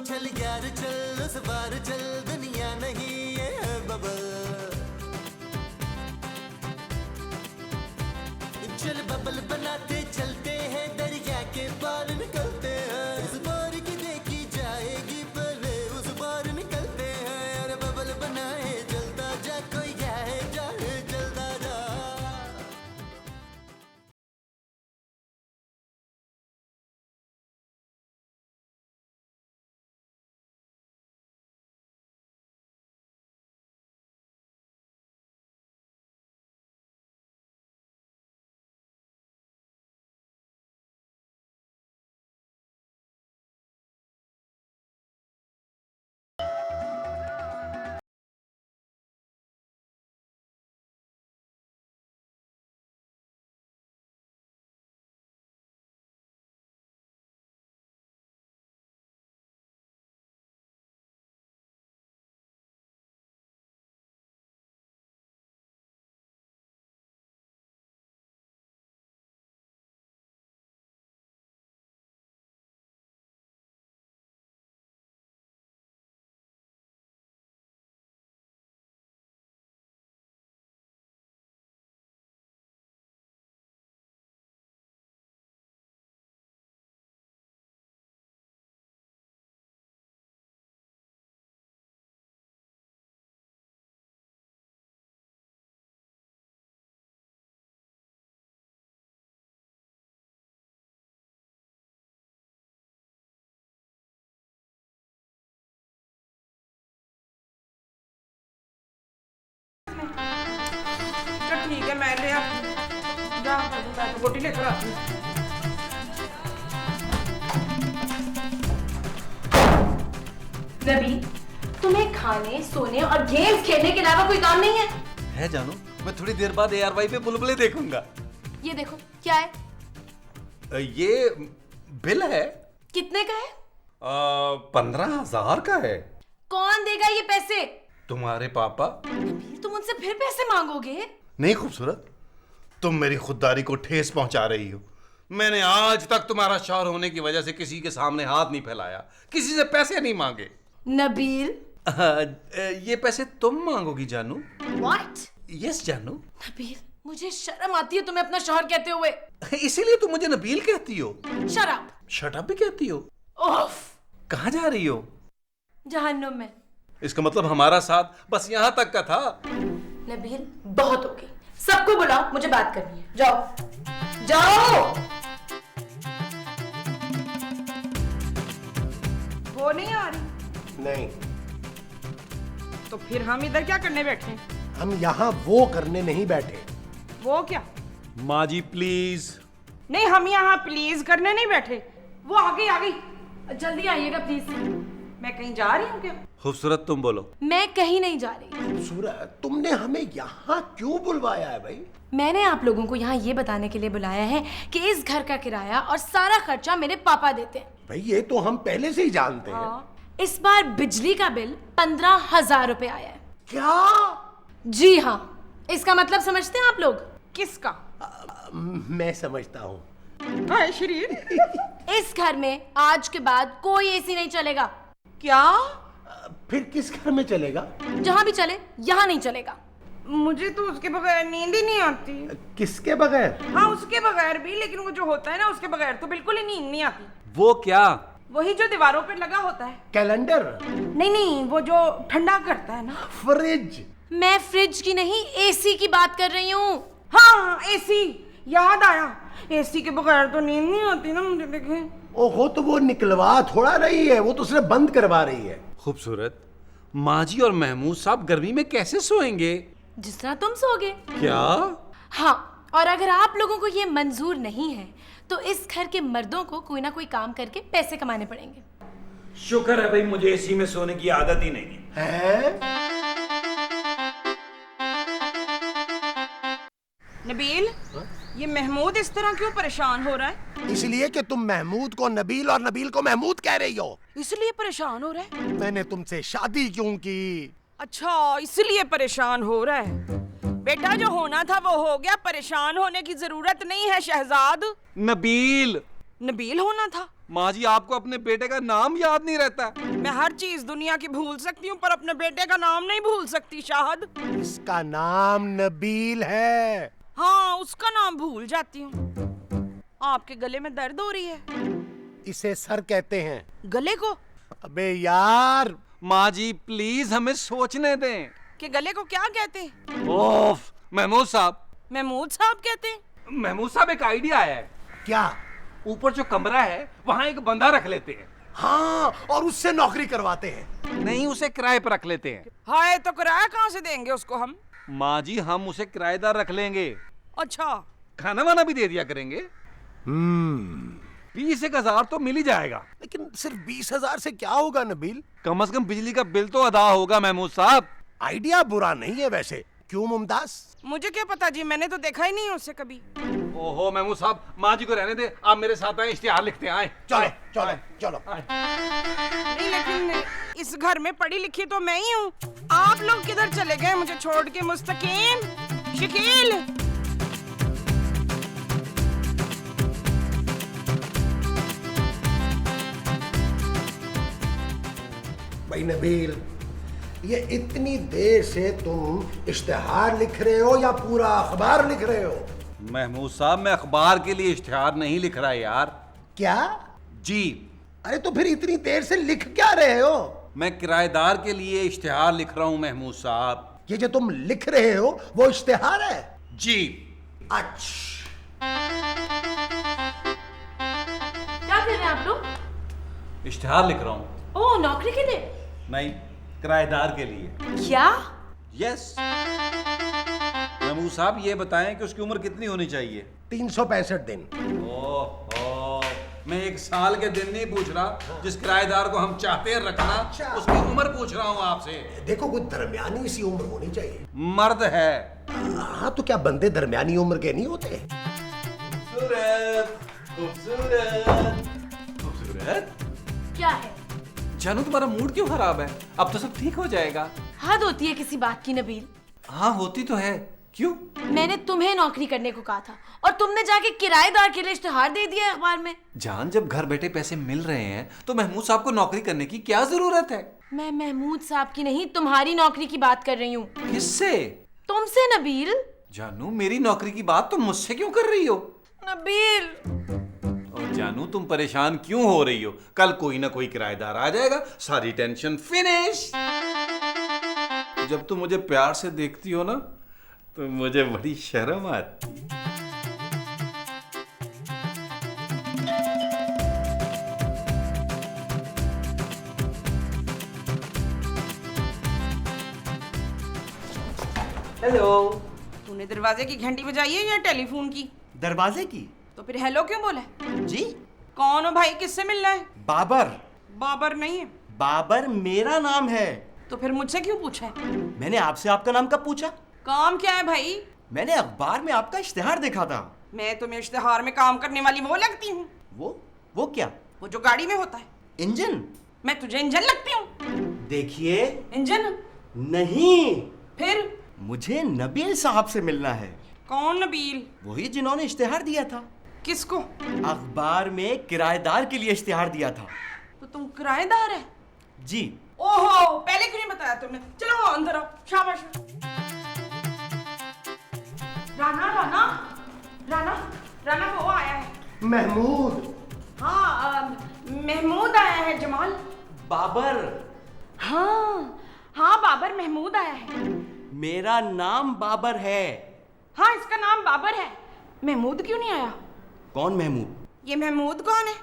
चल यार चल उस बार चल, दुनिया नहीं ये है बबल। चल बबल बनाते चलते हैं, दरिया के पार निकलते हैं। इस बार की देखी जाएगी पहले उस बार निकलते हैं। अरे बबल बनाए चलता जा, कोई जाए जाए चलता जा। ठीक है, मैं ले आती जा, मैं तो बोटी लेकर आती हूँ। नबील, तुम्हें खाने सोने और गेम्स खेलने के अलावा कोई काम नहीं है? है जानू, मैं थोड़ी देर बाद ARY पे बुलबुलें देखूंगा। ये देखो क्या है? ये बिल है। कितने का है? 15,000 का है। कौन देगा ये पैसे? तुम्हारे पापा। नबील, तुम उनसे फिर पैसे मांगोगे? नहीं खूबसूरत, तुम मेरी खुददारी को ठेस पहुंचा रही हो। मैंने आज तक तुम्हारा शौहर होने की वजह से किसी के सामने हाथ नहीं फैलाया, किसी से पैसे नहीं मांगे। नबील, ये पैसे तुम मांगोगी जानू? व्हाट? यस जानू। नबील, मुझे शर्म आती है तुम्हें अपना शौहर कहते हुए। इसीलिए तुम मुझे नबील कहती हो। Shut up. शट अप भी कहती हो? ओफ। कहाँ जा रही हो? जहन्नुम में। इसका मतलब हमारा साथ बस यहाँ तक का था। नबील, बहुत हो गई, सबको बुलाओ, मुझे बात करनी है। जाओ जाओ। वो नहीं आ रही? नहीं, तो फिर हम इधर क्या करने बैठे? हम यहाँ वो करने नहीं बैठे। वो क्या? माँ जी प्लीज। नहीं, हम यहाँ प्लीज करने नहीं बैठे। वो आ गई आ गई। जल्दी आइएगा प्लीज। मैं कहीं जा रही हूँ क्या? खूबसूरत तुम बोलो। मैं कहीं नहीं जा रही। खूबसूरत, तुमने हमें यहाँ क्यों बुलवाया है भाई? मैंने आप लोगों को यहाँ ये बताने के लिए बुलाया है कि इस घर का किराया और सारा खर्चा मेरे पापा देते हैं। भाई ये तो हम पहले से ही जानते हैं। इस बार बिजली का बिल 15,000 रुपए आया है। क्या? जी हाँ, इसका मतलब समझते हैं आप लोग? किसका? मैं समझता हूँ। हाय शरीर। इस घर में आज के बाद कोई एसी नहीं चलेगा। क्या? फिर किस घर में चलेगा? जहाँ भी चले, यहाँ नहीं चलेगा। मुझे तो उसके बगैर नींद ही नहीं आती। किसके बगैर? हाँ, उसके बगैर भी, लेकिन वो जो होता है ना, उसके बगैर तो बिल्कुल ही नींद नहीं आती। वो क्या? वही जो दीवारों पे लगा होता है। कैलेंडर? नहीं नहीं, वो जो ठंडा करता है ना। फ्रिज? मैं फ्रिज की नहीं, एसी की बात कर रही हूँ। हाँ, एसी। याद आया, एसी के बगैर तो नींद नहीं आती ना मुझे। देखे। ओहो, तो वो निकलवा थोड़ा रही है, वो तो सिर्फ बंद करवा रही है। खूबसूरत, माँ जी और महमूद साहब गर्मी में कैसे सोएंगे? जिस तरह तुम सोगे। क्या? हाँ, और अगर आप लोगों को ये मंजूर नहीं है तो इस घर के मर्दों को कोई ना कोई काम करके पैसे कमाने पड़ेंगे। शुक्र है भाई, मुझे एसी में सोने की आदत ही नहीं है। नबील, ये महमूद इस तरह क्यों परेशान हो रहा है? इसलिए कि तुम महमूद को नबील और नबील को महमूद कह रही हो। इसलिए परेशान हो रहा है? मैंने तुमसे शादी क्यों की? अच्छा, इसलिए परेशान हो रहा है। बेटा, जो होना था वो हो गया, परेशान होने की जरूरत नहीं है शहजाद। नबील। नबील होना था? माँ जी आपको अपने बेटे का नाम याद नहीं रहता? मैं हर चीज दुनिया की भूल सकती हूँ पर अपने बेटे का नाम नहीं भूल सकती शाहद। इसका नाम नबील है। हाँ उसका नाम भूल जाती हूँ। आपके गले में दर्द हो रही है? इसे सर कहते हैं। गले को? अबे यार, माँ जी प्लीज हमें सोचने दें। कि गले को क्या कहते हैं? ओफ महमूद साहब। महमूद साहब कहते हैं? महमूद साहब एक आइडिया है। क्या? ऊपर जो कमरा है वहाँ एक बंदा रख लेते हैं। हाँ, और उससे नौकरी करवाते हैं। नहीं उसे किराए पर रख लेते हैं। हाय तो किराया कहाँ से देंगे उसको हम? माँ जी हम उसे किराएदार रख लेंगे। अच्छा खाना वाना भी दे दिया करेंगे। 20,000 तो मिल ही जाएगा। लेकिन सिर्फ 20,000 से क्या होगा नबील? कम से कम बिजली का बिल तो अदा होगा महमूद साहब। आइडिया बुरा नहीं है वैसे, क्यों मुमताज? मुझे क्या पता जी, मैंने तो देखा ही नहीं उसे कभी। ओहो महमूद साहब माँ जी को रहने दे, आप मेरे साथ आए, इश्तिहार लिखते आए। चलो चलो चलो। नहीं लेकिन इस घर में पढ़ी लिखी तो मैं ही हूँ। आप लोग किधर चले गए मुझे छोड़ के? मुस्तकीम, शकील। भाई नबील, ये इतनी देर से तुम इश्तिहार लिख रहे हो या पूरा अखबार लिख रहे हो? महमूद साहब मैं अखबार के लिए इश्तिहार नहीं लिख रहा यार। क्या? जी अरे तो फिर इतनी देर से लिख क्या रहे हो? मैं किराएदार के लिए इश्तिहार लिख रहा हूँ महमूद साहब। ये जो तुम लिख रहे हो वो इश्तिहार है? जी। अच्छा, क्या कर रहे हैं आप लोग? इश्तिहार लिख रहा हूँ। ओह नौकरी के लिए? नहीं किराएदार के लिए। क्या? यस। महमूद साहब ये बताएं कि उसकी उम्र कितनी होनी चाहिए? 365 दिन। ओहो मैं 1 साल के दिन नहीं पूछ रहा, जिस किराएदार को हम चाहते हैं रखना अच्छा। उसकी उम्र पूछ रहा हूँ आपसे। देखो कोई दरमियानी सी उम्र होनी चाहिए। मर्द है। हाँ तो क्या बंदे दरमियानी उम्र के नहीं होते? खूबसूरत खूबसूरत खूबसूरत। क्या है? जानू तुम्हारा मूड क्यों खराब है? अब तो सब ठीक हो जाएगा। हद होती है किसी बात की नबील। हाँ होती तो है। क्यों? मैंने तुम्हें नौकरी करने को कहा था और तुमने जाके किराएदार के लिए इश्तिहार दे दिया अखबार में। जान जब घर बैठे पैसे मिल रहे हैं तो महमूद साहब को नौकरी करने की क्या जरूरत है? मैं महमूद साहब की नहीं तुम्हारी नौकरी की बात कर रही हूँ। किससे? तुमसे नबील। जानू मेरी नौकरी की बात तुम मुझसे क्यों कर रही हो? नबील और जानू तुम परेशान क्यों हो रही हो? कल कोई ना कोई किराएदार आ जाएगा, सारी टेंशन फिनिश। जब तुम मुझे प्यार से देखती हो ना तो मुझे बड़ी शर्म आती है। हेलो। तूने दरवाजे की घंटी बजाई है या टेलीफोन की? दरवाजे की? तो फिर हेलो क्यों बोला? जी कौन हो भाई, किससे मिलना है? बाबर। बाबर नहीं है? बाबर मेरा नाम है। तो फिर मुझसे क्यों पूछा है? मैंने आपसे आपका नाम कब पूछा? काम क्या है भाई? मैंने अखबार में आपका इश्तिहार देखा था। मैं तुम्हें इश्तिहार में काम करने वाली वो लगती हूँ? वो क्या? वो जो गाड़ी में होता है। इंजन? मैं तुझे इंजन लगती हूँ? देखिए। इंजन? नहीं, फिर? मुझे नबील साहब से मिलना है। कौन नबील? वही जिन्होंने इश्तिहार दिया था। किसको? अखबार में किराएदार के लिए इश्तिहार दिया था। तो तुम किराएदार है? जी। ओहो पहले क्यों नहीं बताया तुमने? चलो अंदर आओ। शाबाश। राना राना राना राना वो आया है। महमूद। हाँ महमूद आया है। जमाल। बाबर। हाँ बाबर महमूद आया है। मेरा नाम बाबर है। हाँ इसका नाम बाबर है। महमूद क्यों नहीं आया? कौन महमूद? ये महमूद कौन है?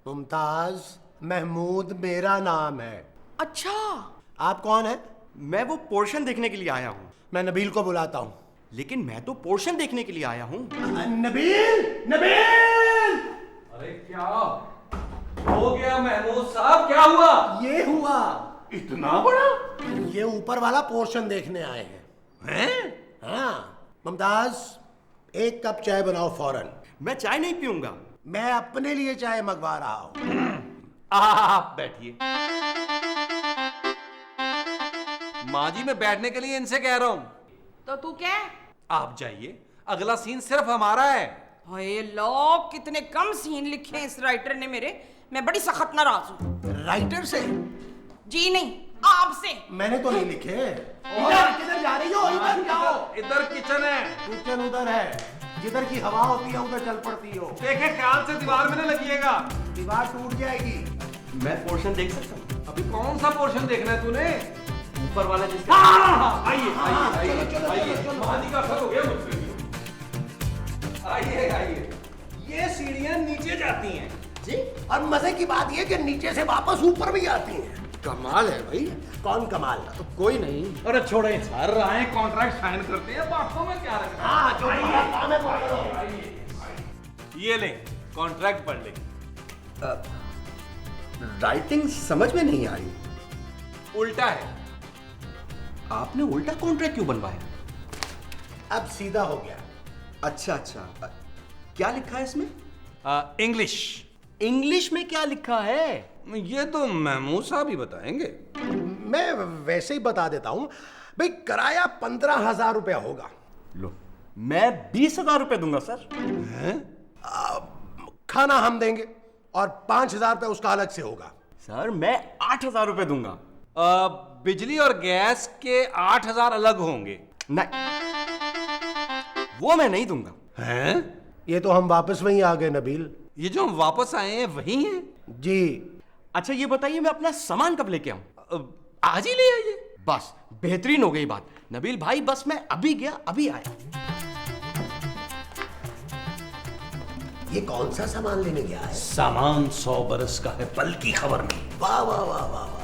मुमताज, महमूद मेरा नाम है। अच्छा। आप कौन है? मैं वो पोर्शन देखने के लिए आया हूँ। मैं नबील को बुलाता हूँ। लेकिन मैं तो पोर्शन देखने के लिए आया हूँ। नबील, नबील! अरे क्या हो गया महमूद साहब, क्या हुआ? ये हुआ। इतना बड़ा? ये ऊपर वाला पोर्शन देखने आए हैं। हाँ मुमताज, 1 कप चाय बनाओ फौरन। मैं चाय नहीं पीऊंगा। मैं अपने लिए चाय मंगवा रहा हूँ। आप बैठिए। माँ जी मैं बैठने के लिए इनसे कह रहा हूँ। तो तू क्या? आप जाइए, अगला सीन सिर्फ हमारा है। हाय लो, कितने कम सीन लिखे इस राइटर ने मेरे। मैं बड़ी सख्त नाराज हूँ। राइटर से? जी नहीं, आपसे। मैंने तो नहीं लिखे। किधर जा रही हो? इधर जाओ। इधर किचन है। किचन उधर है। जिधर की हवा होती है उधर चल पड़ती हो। देखे ख्याल से दीवार में न लगिएगा। दीवार टूट जाएगी। मैं पोर्शन देख सकता हूँ? अभी कौन सा पोर्शन देखना है तूने? ऊपर वाला जिसका। आइए पानी का असर हो गया मुझसे। आइए आइए, ये सीढ़ियां नीचे जाती हैं जी, और मजे की बात ये कि नीचे से वापस ऊपर भी आती हैं। कमाल है भाई। कौन कमाल? तो कोई नहीं। अरे छोड़े सर, आए कॉन्ट्रैक्ट साइन करते हैं, बातों में क्या रखना। हाँ, जो काम है वो करो। ये ले कॉन्ट्रैक्ट पढ़ ले। राइटिंग समझ में नहीं आई। उल्टा है। आपने उल्टा कॉन्ट्रैक्ट क्यों बनवाया? अब सीधा हो गया। अच्छा अच्छा, क्या लिखा है इसमें? इंग्लिश। इंग्लिश में क्या लिखा है? ये तो महमूद साहब ही बताएंगे। मैं वैसे ही बता देता हूं भाई, किराया 15,000 रुपया होगा। लो, मैं 20,000 रुपए दूंगा सर। खाना हम देंगे और 5,000 रुपया उसका अलग से होगा। सर मैं 8,000 रुपए दूंगा। बिजली और गैस के 8,000 अलग होंगे। नहीं, वो मैं नहीं दूंगा। हैं? ये तो हम वापस वहीं आ गए नबील। ये जो हम वापस आए हैं वही हैं? जी। अच्छा ये बताइए, मैं अपना सामान कब लेके आऊं? आज ही ले आइए। बस बेहतरीन हो गई बात नबील भाई, बस मैं अभी गया अभी आया। ये कौन सा सामान लेने गया है? सामान 100 बरस का है, पल की खबर नहीं। वाह वाह वाह वाह वाह।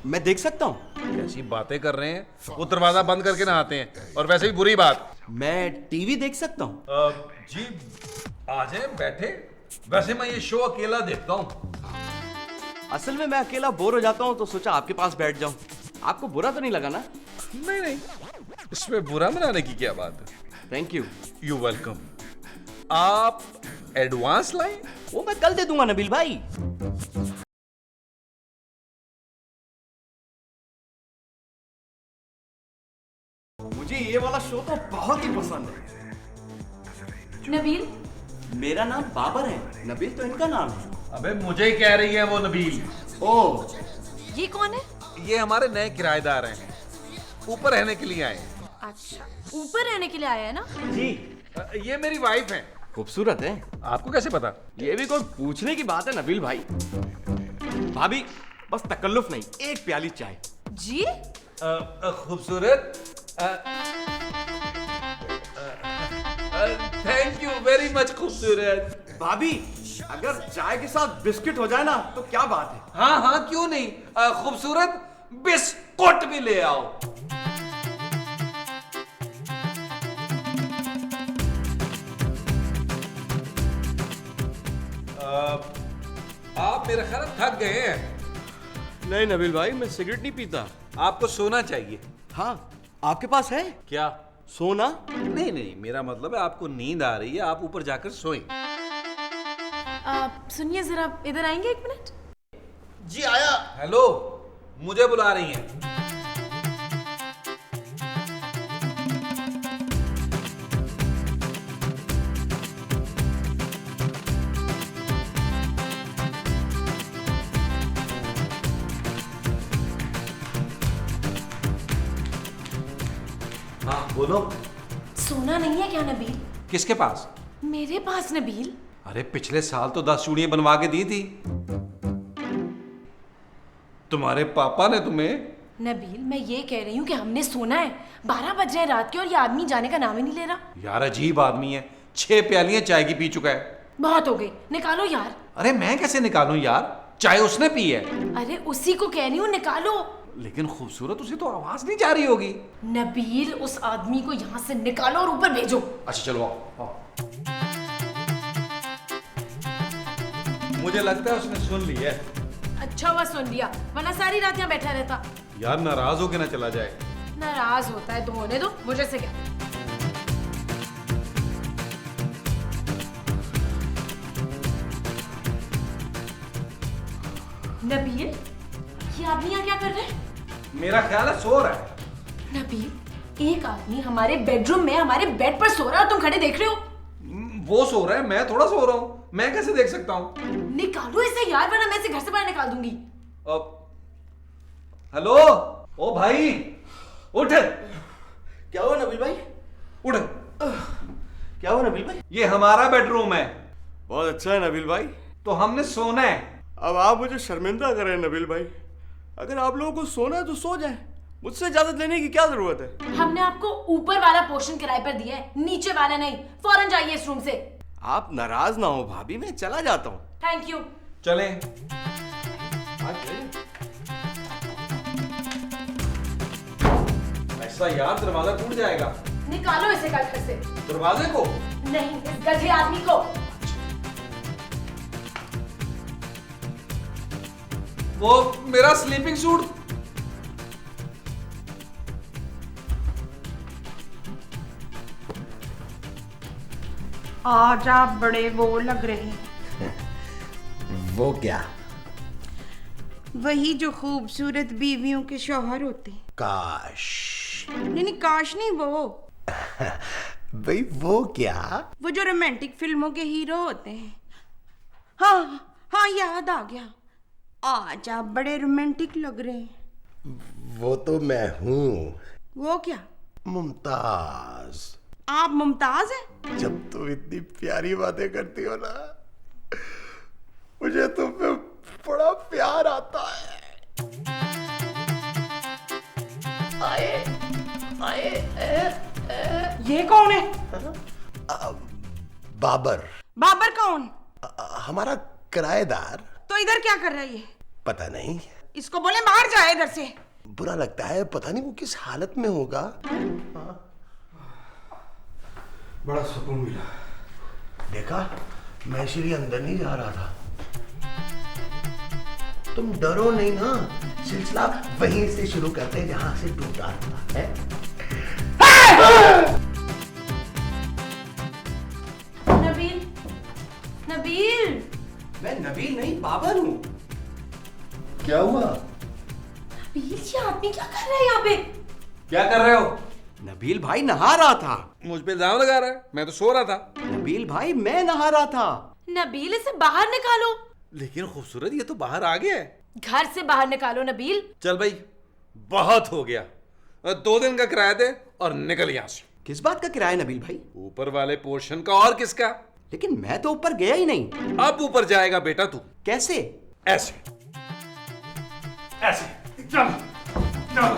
मैं देख सकता हूं? कैसी बातें कर रहे हैं, वो दरवाजा बंद करके नहाते हैं, और वैसे भी बुरी बात। मैं टीवी देख सकता हूं? जी आ जाए बैठे। वैसे मैं ये शो अकेला देखता हूँ। असल में मैं अकेला बोर हो जाता हूं तो सोचा आपके पास बैठ जाऊं। आपको बुरा तो नहीं लगा ना? नहीं नहीं, इसमें बुरा मनाने की क्या बात है। Thank you. You welcome. आप एडवांस लाए? वो मैं कल दे दूंगा नबील भाई। मुझे ये वाला शो तो बहुत ही पसंद है। नबील, मेरा नाम बाबर है, नबील तो इनका नाम है। अबे मुझे कह रही है वो नबील। ओह, ये कौन है? ये हमारे नए किराएदार हैं, ऊपर रहने के लिए आए हैं। अच्छा, ऊपर रहने के लिए आया है ना? जी। ये मेरी वाइफ है। खूबसूरत है। आपको कैसे पता? ये भी कोई पूछने की बात है नबील भाई। भाभी बस तकल्लुफ नहीं, एक प्याली चाय। जी? खूबसूरत। थैंक यू वेरी मच खूबसूरत। भाभी अगर चाय के साथ बिस्किट हो जाए ना तो क्या बात है। हाँ हाँ क्यों नहीं। खूबसूरत बिस्कुट भी ले आओ। आप मेरे ख्याल थक गए हैं। नहीं नबील भाई, मैं सिगरेट नहीं पीता। आपको सोना चाहिए। हाँ, आपके पास है क्या? सोना? नहीं नहीं, मेरा मतलब है आपको नींद आ रही है, आप ऊपर जाकर सोएं। सुनिए जरा, इधर आएंगे 1 मिनट? जी आया। हेलो, मुझे बुला रही हैं। हाँ बोलो। सोना नहीं है क्या नबील? किसके पास? मेरे पास नबील। अरे पिछले साल तो 10 चूड़ियां बनवा के दी थी तुम्हारे पापा ने तुम्हें। नबील, मैं ये कह रही हूँ कि हमने सोना है। 12 बज रहे रात के और ये आदमी जाने का नाम ही नहीं ले रहा। यार अजीब आदमी है, 6 प्यालियां चाय की पी चुका है। बहुत हो गई, निकालो यार। अरे मैं कैसे निकालूं यार, चाय उसने पी है। अरे उसी को कह रही हूँ, निकालो। लेकिन खूबसूरत, उसे तो आवाज नहीं जा रही होगी। नबील, उस आदमी को यहाँ से निकालो और ऊपर भेजो। अच्छा चलो आओ। मुझे लगता है उसने सुन ली है। अच्छा हुआ सुन लिया, वरना सारी रात यहाँ बैठा रहता। यार नाराज हो के ना चला जाए। नाराज होता है तो होने दो, मुझे से क्या। नबील, ये आदमी यहाँ क्या कर रहे हैं? मेरा ख्याल है सो रहा है। नबील, एक आदमी हमारे बेडरूम में हमारे बेड पर सो रहा है और तुम खड़े देख रहे हो? वो सो रहा है, मैं थोड़ा सो रहा हूँ, मैं कैसे देख सकता हूँ? निकालो इसे यार, वरना मैं इसे घर से बाहर निकाल दूंगी। हेलो, ओ भाई, उठ। क्या हुआ नबील भाई? उठ। क्या हुआ नबील भाई? ये हमारा बेडरूम है, बहुत अच्छा है नबील भाई। तो हमने सोना है। अब आप मुझे शर्मिंदा कर रहे हैं नबील भाई। अगर आप लोगों को सोना है तो सो जाए, मुझसे इजाजत लेने की क्या जरूरत है? हमने आपको ऊपर वाला पोर्शन किराए पर दिया है, नीचे वाला नहीं। फौरन जाइए इस रूम से। आप नाराज ना हो भाभी, मैं चला जाता हूँ। Thank you. चलें। ऐसा यार दरवाजा टूट जाएगा। निकालो इसे कल घर से। दरवाजे को? नहीं, इस गधे आदमी को। वो मेरा स्लीपिंग सूट। आज आप बड़े वो लग रहे हैं। वो क्या? वही जो खूबसूरत बीवियों के शौहर होते हैं। काश। नहीं नहीं, काश नहीं, वो भाई वो क्या? वो जो रोमांटिक फिल्मों के हीरो होते हैं। हाँ हाँ, याद आ गया। आज आप बड़े रोमांटिक लग रहे हैं। वो तो मैं हूँ। वो क्या? मुमताज। आप मुमताज हैं? जब तुम इतनी प्यारी बातें करती हो ना, मुझे तुम पे बड़ा प्यार आता है। ये कौन है? बाबर। बाबर कौन? हमारा किराएदार। तो इधर क्या कर रहा है ये? पता नहीं, इसको बोले बाहर जाए इधर से। बुरा लगता है, पता नहीं वो किस हालत में होगा। बड़ा सुकून मिला। देखा, मैं इसीलिए अंदर नहीं जा रहा था। तुम डरो नहीं ना, सिलसिला वहीं से शुरू करते हैं जहां से टूटा था है? नबील, नबील। मैं नबील नहीं, बाबर हूँ। क्या हुआ? नबील, ये आदमी क्या कर रहा है यहाँ पे? क्या कर रहे हो? नबील भाई नहा रहा था। मुझ पे इल्जाम लगा रहा है, मैं तो सो रहा था। नबील भाई मैं नहा रहा था। नबील, इसे बाहर निकालो। लेकिन खूबसूरत, ये तो बाहर आ गया है। घर से बाहर निकालो नबील। चल भाई, बहुत हो गया। 2 दिन का किराया दे और निकल यहाँ से। किस बात का किराया नबील भाई? ऊपर वाले पोर्शन का। और किसका? लेकिन मैं तो ऊपर गया ही नहीं। अब ऊपर जाएगा बेटा तू। कैसे? ऐसे ऐसे। चल चल।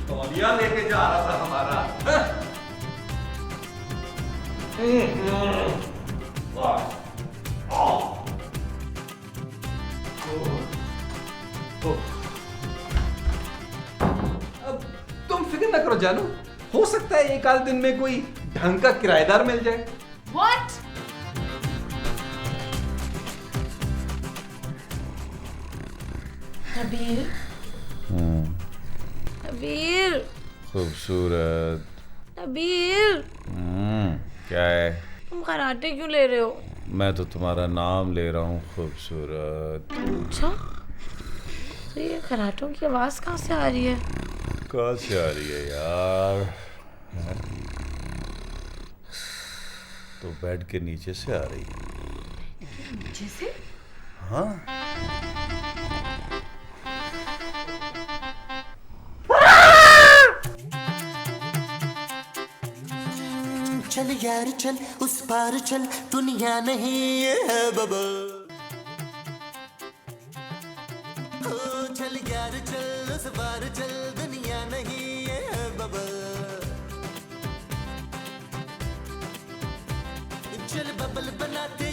तौलिया लेके जा रहा था हमारा। अब तुम फिक्र न करो जानू, हो सकता है एक आध दिन में कोई ढंग का किराएदार मिल जाए। What? नबील, नबील, खूबसूरत। नबील, क्या है? तुम कराटे क्यों ले रहे हो? मैं तो तुम्हारा नाम ले रहा हूँ खूबसूरत। अच्छा, तो ये कराटों की आवाज कहाँ से आ रही है? कहाँ से आ रही है यार? तो बेड के नीचे से आ रही है। नीचे से? हाँ। चल यार चल, उस पार चल, दुनिया नहीं ये है बबल। ओ चल यार चल, उस पार चल, दुनिया नहीं ये है बबल। चल बबल बनाते